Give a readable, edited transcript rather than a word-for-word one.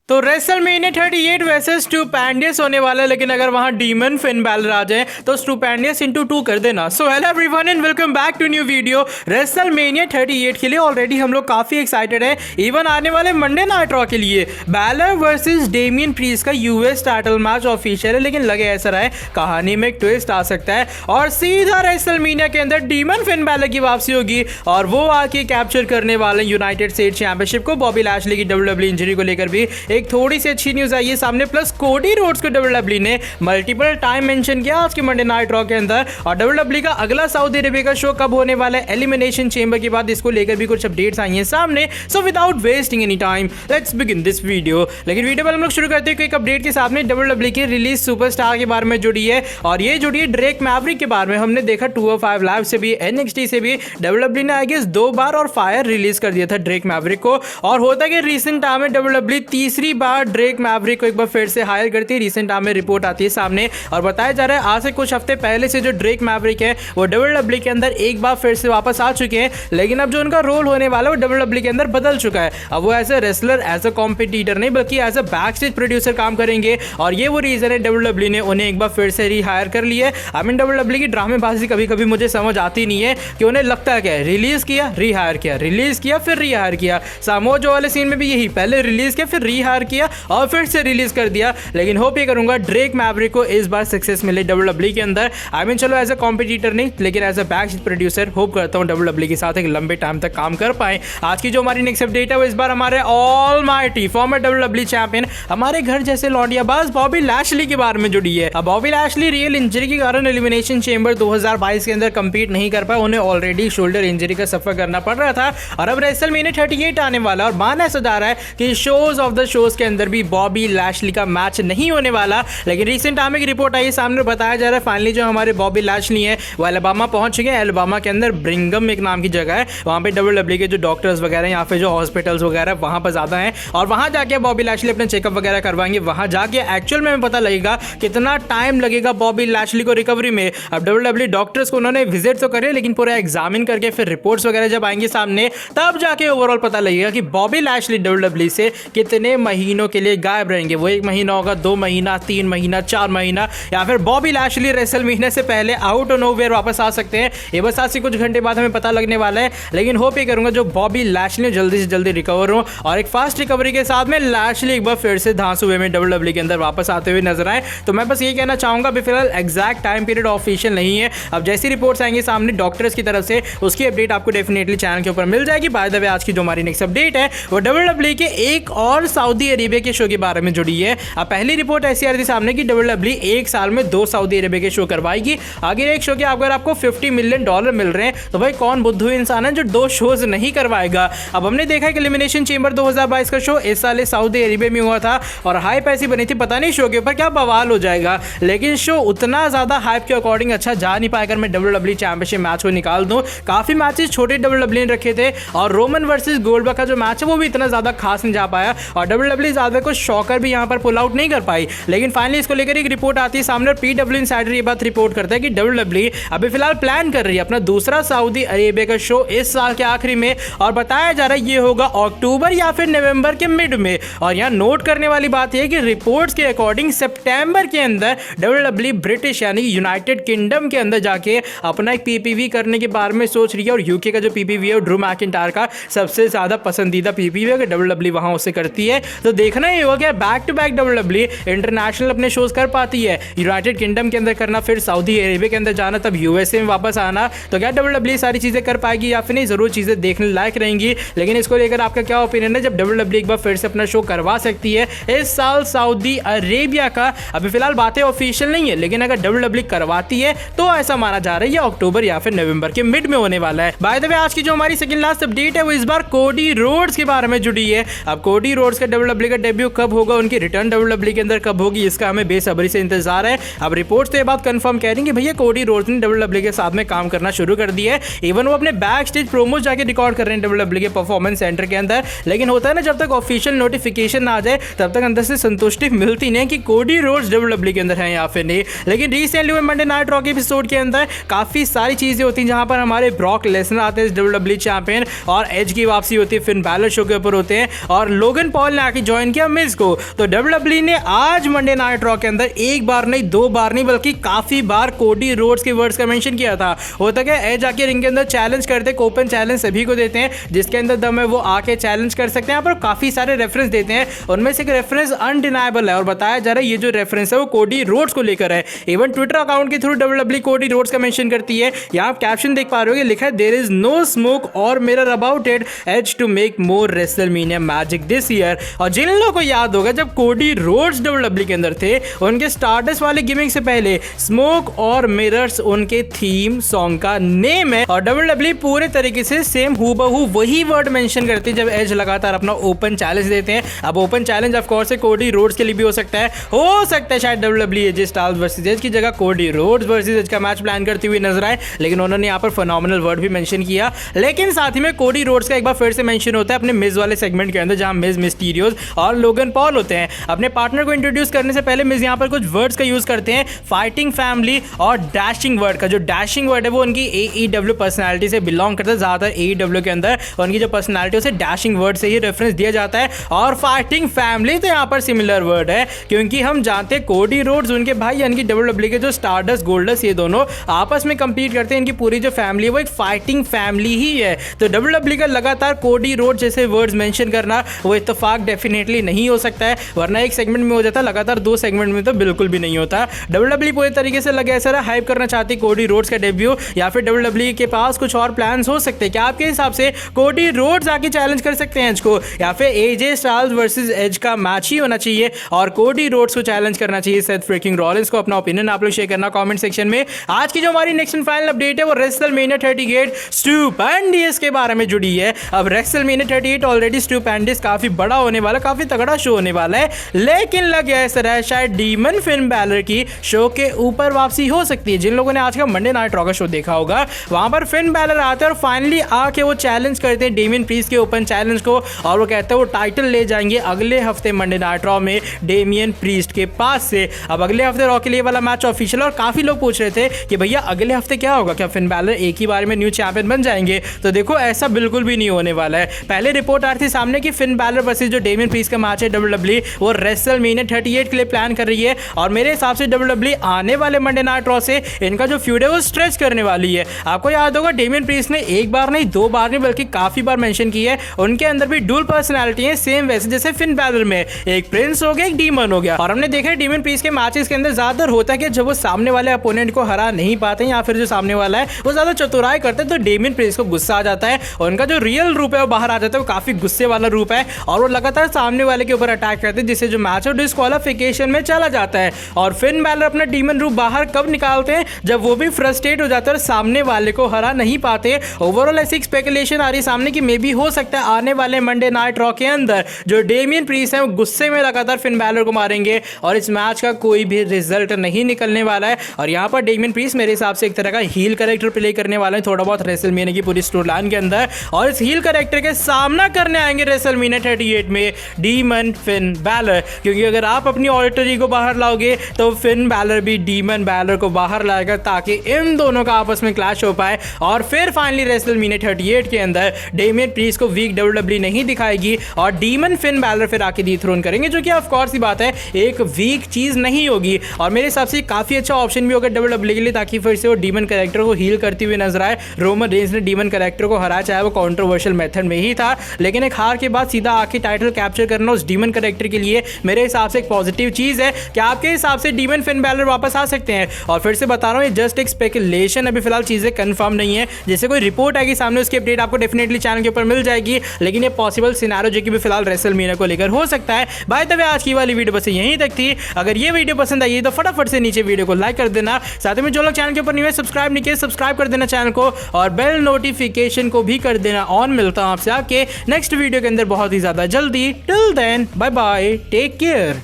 तो WrestleMania 38 versus स्टुपेंडियस होने वाला है, लेकिन अगर वहां डीमन फिन बैलर आ जाए तो स्टुपेंडियस इंटू 2 कर देना। So hello everyone and welcome back to new video. WrestleMania 38 के लिए ऑलरेडी हम लोग काफी एक्साइटेड है, इवन आने वाले मंडे नाइट रॉ के लिए बैलर वर्सेस डेमियन प्रीस्ट का यूएस टाइटल मैच ऑफिशियल है, लेकिन लगे ऐसा रहा है कहानी में एक ट्विस्ट आ सकता है और सीधा रेसलमेनिया के अंदर डीमन फिन बैलर की वापसी होगी और वो आके कैप्चर करने वाले यूनाइटेड स्टेट्स चैंपियनशिप को। बॉबी लैशली की डब्ल्यूडब्ल्यूई इंजरी को लेकर भी एक थोड़ी सी अच्छी न्यूज आई है सामने, प्लस कोडी रोड्स को डब्ल्यूडब्ल्यूई ने मल्टीपल टाइम मेंशन किया आज के मंडे नाइट रॉ के अंदर। और डब्ल्यूडब्ल्यूई का अगला सऊदी अरेबिया का शो कब होने वाला है एलिमिनेशन चेंबर के बाद, इसको लेकर भी कुछ अपडेट्स आई हैं सामने। So without wasting any time let's begin this video. लेकिन वीडियो पर हम लोग शुरू करते हैं एक अपडेट के साथ में। डब्ल्यूडब्ल्यूई की रिलीज सुपरस्टार के बारे में जुड़ी है और ये जुड़ी है ड्रेक मैवरिक के बारे में। हमने देखा 205 लाइव से भी एनएक्सटी से भी डब्ल्यूडब्ल्यूई ने आई गेस 2 बार और फायर रिलीज कर दिया था ड्रेक मैवरिक को। और होता कि रिसेंट टाइम में डब्ल्यूडब्ल्यूई तीसरी बार ड्रेक मैवरिक को एक बार फिर से हायर करती है। रिसेंट टाइम में रिपोर्ट आती है सामने और बताया जा रहा है आज से कुछ हफ्ते पहले से जो ड्रेक मैवरिक है वो डब्ल्यूडब्ल्यूई के अंदर एक बार फिर से वापस आ चुके हैं, लेकिन अब जो उनका रोल होने वाला है वो डब्ल्यूडब्ल्यूई के अंदर बदल चुका है। अब वो as a wrestler, as a competitor नहीं बल्कि as a back stage producer काम करेंगे और ये वो रीजन है डब्ल्यूडब्ल्यूई ने उन्हें एक बार फिर से रिहायर कर लिया है। आई मीन डब्ल्यूडब्ल्यूई की ड्रामेबाजी कभी कभी मुझे समझ आती नहीं है कि उन्हें लगता क्या है, रिलीज किया रिहायर किया, रिलीज किया फिर रिहायर किया। सामो जो वाले सीन में भी यही, पहले रिलीज किया फिर रिहायर किया और फिर से रिलीज कर दिया। लेकिन होप ये करूंगा ड्रेक मैवरिक को इस बार सक्सेस मिले डब्ल्यूडब्ल्यूई के अंदर। आई मीन चलो एज ए कॉम्पिटिटर नहीं लेकिन as a back producer hope करता हूं डब्ल्यूडब्ल्यूई के साथ एक लंबे टाइम तक काम कर पाए। आज की जो हमारी नेक्स्ट अपडेट है वो इस बार हमारे ऑलमाइटी फॉर्मर डब्ल्यूडब्ल्यूई चैंपियन, हमारे घर जैसे लौंडियाबाज बॉबी लैशली के बारे में जुड़ी है। अब बॉबी लैशली रियल इंजरी के कारण एलिमिनेशन चेंबर 2022 के अंदर कंपीट नहीं कर पाए, उन्हें ऑलरेडी शोल्डर इंजरी का सफर करना पड़ रहा था और अब रेसलमेनिया 38 आने वाला और माना ऐसा जा रहा है कि शोज ऑफ द शोज के अंदर भी बॉबी लैशली का मैच नहीं होने वाला। लेकिन रिसेंट टाइम में एक रिपोर्ट आई सामने, बताया जा रहा है फाइनली जो हमारे बॉबी लैशली हैं वो अलबामा पहुंच चुके हैं। अलबामा के अंदर ब्रिंगम एक नाम की जगह है, वहां पे डब्ल्यूडब्ल्यूई के जो डॉक्टर्स वगैरह या फिर जो हॉस्पिटल्स वगैरह वहां पर ज्यादा हैं और वहां जाके बॉबी लैशली अपने चेकअप वगैरह करवाएंगे। वहां जाके एक्चुअल में पता लगेगा कितना टाइम लगेगा बॉबी लैशली को रिकवरी में। अब डब्ल्यूडब्ल्यूई डॉक्टर्स को उन्होंने विजिट तो करे लेकिन पूरा एग्जामिन करके फिर रिपोर्ट्स वगैरह जब आएंगे सामने तब जाके ओवरऑल पता लगेगा कि बॉबी लैशली डब्ल्यूडब्ल्यूई से कितने महीनों के लिए गायब रहेंगे। वो 1 महीना होगा, 2 महीना, 3 महीना, 4 महीना, या फिर बॉबी लैशली रेसलमेनिया से पहले आउट ऑफ नोवेयर वापस आ सकते हैं। ये बस आज से कुछ घंटे बाद हमें पता लगने वाला है। लेकिन होप ये करूंगा जो बॉबी लैशली जल्दी से जल्दी रिकवर हो और एक फास्ट रिकवरी के साथ में लैशली एक बार फिर से धांसुए में डब्ल्यूडब्ल्यूई के अंदर वापस आते हुए नजर आए। तो मैं बस ये कहना चाहूंगा अभी फिलहाल एग्जैक्ट टाइम पीरियड ऑफिशियल नहीं है। अब जैसी रिपोर्ट्स आएंगे सामने डॉक्टर्स की तरफ से उसकी अपडेट आपको डेफिनेटली चैनल के ऊपर मिल जाएगी। बाय द वे आज की जो हमारी नेक्स्ट अपडेट है वो डब्ल्यूडब्ल्यूई के एक और सऊदी अरेबिया के शो के बारे में जुड़ी है। अब पहली रिपोर्ट ऐसी आ रही थी सामने कि डब्ल्यूडब्ल्यूई एक साल में 2 सऊदी अरेबिया के शो करवाएगी। आगे एक शो के अगर आपको $50 मिलियन मिल रहे हैं तो भाई कौन बुद्धू इंसान है जो 2 शोज नहीं करवाएगा। अब हमने देखा कि एलिमिनेशन चेंबर 2022 का शो इस साल सऊदी अरेबिया में हुआ था और हाइप ऐसी बनी थी, पता नहीं शो के ऊपर क्या बवाल हो जाएगा। लेकिन शो उतना ज्यादा हाइप के अकॉर्डिंग अच्छा जा नहीं पाया। मैं डब्ल्यूडब्ल्यूई चैंपियनशिप मैच को निकाल दूं, काफी मैचेस छोटे डब्ल्यूडब्ल्यूई ने रखे थे और रोमन वर्सेस गोल्डबर्ग का जो मैच है वो भी इतना ज्यादा खास नहीं जा पाया और डब्ल्यूडब्ल्यूई ज्यादा कुछ शॉकर भी यहां पर पुल आउट नहीं कर पाई। लेकिन फाइनली इसको लेकर एक रिपोर्ट आती है सामने और पीडब्ल्यू इनसाइडर ये बात रिपोर्ट करता है कि डब्ल्यूडब्ल्यूई अभी फिलहाल प्लान कर रही है अपना दूसरा सऊदी अरेबिया का शो इस साल के आखिरी में और बताया जा रहा है ये होगा अक्टूबर या फिर नवंबर के मिड में। और यहां नोट करने वाली बात यह है कि रिपोर्ट्स के अकॉर्डिंग सितंबर के अंदर डब्ल्यूडब्ल्यूई ब्रिटिश यानी यूनाइटेड किंगडम के अंदर जाके अपना एक पीपीवी करने के बारे में सोच रही है और यूके का जो पीपीवी है ड्रू मैकिंटायर का सबसे ज्यादा पसंदीदा पीपीवी है, डब्ल्यूडब्ल्यूई वहां उसे करती है। तो देखना ही होगा back to back WWE international अपने शोज कर पाती है, यूनाइटेड किंगडम के अंदर करना, फिर सऊदी अरेबिया के अंदर जाना, तब यूएसए में वापस आना। तो क्या डब्ल्यूडब्ल्यूई सारी चीजें कर पाएगी या फिर नहीं, जरूर चीजें देखने लायक रहेंगी। लेकिन इसको लेकर आपका क्या ओपिनियन है जब डब्ल्यूडब्ल्यूई एक बार फिर से अपना शो करवा सकती है इस साल सऊदी अरेबिया का? अभी फिलहाल बातें ऑफिशियल नहीं है लेकिन अगर डब्ल्यूडब्ल्यूई करवाती है तो ऐसा माना जा रहा है अक्टूबर या फिर नवंबर के मिड में होने वाला है। बाय द वे आज की जो हमारी सेकंड लास्ट अपडेट है वो इस बार कोडी रोड्स के बारे में जुड़ी है। अब कोडी रोड्स का डब्ल्यूडब्ल्यूई का डेब्यू कब होगा, उनकी रिटर्न डब्ल्यूडब्ल्यूई के अंदर कब होगी, इसका हमें बेसब्री से इंतजार है। अब रिपोर्ट्स तो ये बात कंफर्म कह रही है भैया कोडी रोड्स ने डब्ल्यूडब्ल्यूई के साथ में काम करना शुरू कर दिया है। इवन वो अपने बैक स्टेज प्रोमोज जाके रिकॉर्ड कर रहे हैं डब्ल्यूडब्ल्यूई के परफॉर्मेंस सेंटर के अंदर। लेकिन होता है ना जब तक ऑफिशियल नोटिफिकेशन ना आ जाए तब तक अंदर से संतुष्टि मिलती नहीं कि कोडी रोड्स डब्ल्यूडब्ल्यूई के अंदर है या फिर नहीं। लेकिन रिसेंटली मंडे नाइट रॉ के एपिसोड के अंदर काफी सारी चीजें होती हैं जहां पर हमारे ब्रॉक लेसनर आते हैं डब्ल्यूडब्ल्यूई चैंपियन और एज की वापसी होती है, फिन बैलर शो के ऊपर होते हैं और लोगन पॉल ने जाके ज्वाइन किया मिज को। तो डब्ल्यूडब्ल्यूई ने आज मंडे नाइट रॉ के अंदर एक बार नहीं, दो बार नहीं, बल्कि काफी बार कोडी रोड्स के वर्ड्स का मेंशन किया था। होता क्या, एज आके रिंग के अंदर चैलेंज करते, ओपन चैलेंज सभी को देते हैं, जिसके अंदर दम है वो आके चैलेंज कर सकते हैं। यहाँ पर काफी सारे रेफरेंस देते हैं, उनमें से एक रेफरेंस अनडिनाइबल है और बताया जा रहा है ये जो रेफरेंस है वो कोडी रोड्स को लेकर है। इवन ट्विटर अकाउंट के थ्रू डब्ल्यूडब्ल्यूई कोडी रोड्स का मेंशन करती है। यहाँ आप कैप्शन देख पा रहे हो, लिखा है देयर इज नो स्मोक और mirror about it, as to make more WrestleMania magic this year. और जिन लोगों को याद होगा जब कोडी रोड्स डब्ल्यूडब्ल्यूई के अंदर थे, उनके स्टारडस्ट वाले गिमिंग से पहले स्मोक और मिरर्स उनके थीम सॉन्ग का नेम है। और डब्ल्यूडब्ल्यूई पूरे तरीके से सेम हूबहू वही वर्ड मेंशन करती है जब एज लगातार अपना ओपन चैलेंज देते हैं। अब open challenge of course Cody Rhodes के लिए भी हो सकता है शायद WWE AJ Styles versus Edge की जगह कोडी रोड्स वर्सेस एज का मैच प्लान करती हुई नजर आए, लेकिन उन्होंने यहाँ पर फिनोमिनल वर्ड भी मेंशन किया। लेकिन साथ ही में कोडी रोड्स का एक बार फिर से मेंशन होता है अपने मिज वाले सेगमेंट के अंदर, जहां मिज, मिस्टीरियोस और लोगन पॉल होते हैं। अपने पार्टनर को इंट्रोड्यूस करने से पहले मिज यहाँ पर कुछ वर्ड्स का यूज करते हैं, फाइटिंग फैमिली और डैशिंग वर्ड का। जो डैशिंग वर्ड है वो उनकी AEW पर्सनालिटी से बिलोंग करता है। ज्यादातर AEW के अंदर उनकी जो पर्सनालिटी है उसे डैशिंग वर्ड से ही रेफरेंस दिया जाता है। और फाइटिंग फैमिली तो यहाँ पर सिमिलर वर्ड है, क्योंकि हम जानते हैं कोडी रोड्स उनके भाई यानी कि डब्ल्यूडब्ल्यूई के जो स्टारडस्ट, गोल्डस्ट, ये दोनों आपस में कंपीट करते हैं। इनकी पूरी जो फैमिली है वो एक फाइटिंग फैमिली ही है। तो डब्ल्यूडब्ल्यूई का लगातार कोडी रोड जैसे वर्ड्स मेंशन करना वो इत्तेफाक डेफिनेटली नहीं हो सकता है, वरना एक सेगमेंट में हो जाता, लगातार दो सेगमेंट में तो बिल्कुल भी नहीं होता। डब्ल्यूडब्ल्यूई पूरे तरीके से लगे ऐसा हाइप करना चाहती कोडी रोड्स का डेब्यू, या फिर डब्ल्यूडब्ल्यूई के पास कुछ और प्लान्स हो सकते हैं। क्या आपके हिसाब से कोडी रोड्स आके चैलेंज कर सकते हैं एज को, या फिर एजे स्टाइल्स वर्सेस एज का मैच ही होना चाहिए और कोडी रोड्स को चैलेंज करना चाहिए सेथ फ्रीकिंग रॉलिंस को? अपना ओपिनियन आप लोग शेयर करना कमेंट सेक्शन में। आज की जो हमारी नेक्स्ट एंड फाइनल अपडेट है वो रेसलमेनिया 38 स्टूपेंडियस के बारे में जुड़ी है। अब रेसलमेनिया 38 ऑलरेडी स्टूपेंडियस काफी बड़ा होने वाला, काफी तगड़ा शो होने वाला है, लेकिन लग गया इस तरह शायद डीमन फिन बैलर की शो के ऊपर वापसी हो सकती है। जिन लोगों ने आज का मंडे नाइट रॉ का शो देखा होगा, वहां पर फिन बैलर आते हैं और फाइनली आके वो चैलेंज करते हैं डेमियन प्रीस्ट के ओपन चैलेंज को, और वो कहते हैं वो टाइटल ले जाएंगे अगले हफ्ते मंडे नाइट रॉ में डेमियन प्रीस्ट के पास से। अब अगले हफ्ते रॉ के लिए वाला मैच ऑफिशियल, और काफी लोग पूछ रहे थे कि भैया अगले हफ्ते क्या होगा, क्या फिन बैलर एक ही बार में न्यू चैंपियन बन जाएंगे? तो देखो ऐसा बिल्कुल भी नहीं होने वाला है। पहले रिपोर्ट आ रही थी सामने कि फिन बैलर वर्सेस जो डेमियन प्रीस्ट का मैच है डब्ल्यूडब्ल्यूई वो रेसलमेनिया 38 के लिए प्लान कर रही है, और मेरे हिसाब से डब्ल्यूडब्ल्यूई आने वाले मंडे नाइट रॉ से इनका जो फ्यूड है वो स्ट्रेच करने वाली है। आपको याद होगा डेमियन प्रीस्ट ने एक बार नहीं, दो बार नहीं, बल्कि काफी बार मेंशन की है उनके अंदर भी डुअल पर्सनालिटी है, सेम वैसे जैसे फिन बैलर में एक प्रिंस हो गया, एक डीमन हो गया। और हमने देखा है डेमियन प्रीस्ट के मैचेस के अंदर ज्यादातर होता है कि जब वो सामने वाले अपोनेंट को हरा नहीं पाते या फिर जो सामने वाला है वो ज्यादा चतुराई करते हैं, तो डेमियन प्रीस्ट को गुस्सा आ जाता है और उनका जो रियल रूप है वो बाहर आ जाता है। वो काफी गुस्से वाला रूप है और वो लगातार सामने वाले के ऊपर अटैक करते हैं, जिससे जो मैच है डिस्क्वालिफिकेशन में चला जाता है। और फिन बैलर अपना डीमन रूप बाहर कब निकालते हैं? जब वो भी फ्रस्ट्रेट हो जाते हैं और सामने वाले को हरा नहीं पाते। ओवरऑल ऐसी स्पेकुलेशन आ रही है सामने की मे बी हो सकता है आने वाले मंडे नाइट रॉ के अंदर जो डेमियन प्रीस्ट है वो गुस्से में लगातार फिन बैलर को मारेंगे और इस मैच का कोई भी रिजल्ट नहीं निकलने वाला है। और यहाँ पर डेमियन प्रीस्ट मेरे हिसाब से एक तरह का हील कैरेक्टर प्ले करने वाले हैं थोड़ा बहुत रेसलमेनिया की पूरी स्टोरी लाइन के अंदर, और इस हील कैरेक्टर के सामना करने आएंगे रेसलमेनिया 38 में डीमन फिन बैलर। क्योंकि अगर आप अपनी ऑल्टर ईगो बाहर लाओगे तो फिन बैलर भी डीमन बैलर को बाहर लाएगा, ताकि इन दोनों का आपस में क्लैश हो पाए। और फिर फाइनली रेसलमेनिया 38 के अंदर डेमियन प्रीस्ट को वीक डब्ल्यूडब्ल्यूई नहीं दिखाएगी और डीमन फिन बैलर फिर आके डिथ्रोन करेंगे, जो कि ऑफ कोर्स ही बात है एक वीक चीज नहीं होगी। और मेरे हिसाब से काफी अच्छा ऑप्शन भी होगा डब्ल्यूडब्ल्यूई के लिए, ताकि फिर से वो डीमन कैरेक्टर को हील करती हुई नजर आए। रोमन रेंज ने डीमन कैरेक्टर को हराया, चाहे वो कंट्रोवर्शियल मेथड में ही था, लेकिन एक हार के बाद सीधा आके टाइटल कैप्चर करना उस डीमन कैरेक्टर के लिए मेरे हिसाब से एक पॉजिटिव चीज है। क्या आपके हिसाब से डीमन फिन बैलर वापस आ सकते हैं? और फिर से बता रहा हूं ये जस्ट एक स्पेकुलेशन, अभी फिलहाल चीजें कंफर्म नहीं है। जैसे कोई रिपोर्ट आएगी सामने उसकी अपडेट आपको डेफिनेटली चैनल के ऊपर मिल जाएगी, लेकिन ये पॉसिबल सिनेरियो जो कि भी फिलहाल रेसलमेनिया को लेकर हो सकता है। बाय द वे आज की वाली वीडियो बस यहीं तक थी। अगर ये वीडियो पसंद आई तो फटाफट से नीचे वीडियो को लाइक कर देना, साथ में जो लोग चैनल के ऊपर नहीं सब्सक्राइब नहीं किए सब्सक्राइब कर देना चैनल को, और बेल नोटिफिकेशन को भी कर देना ऑन। मिलता हूं आपसे आके नेक्स्ट वीडियो के अंदर बहुत ही ज्यादा जल्दी। Till then bye bye, take care.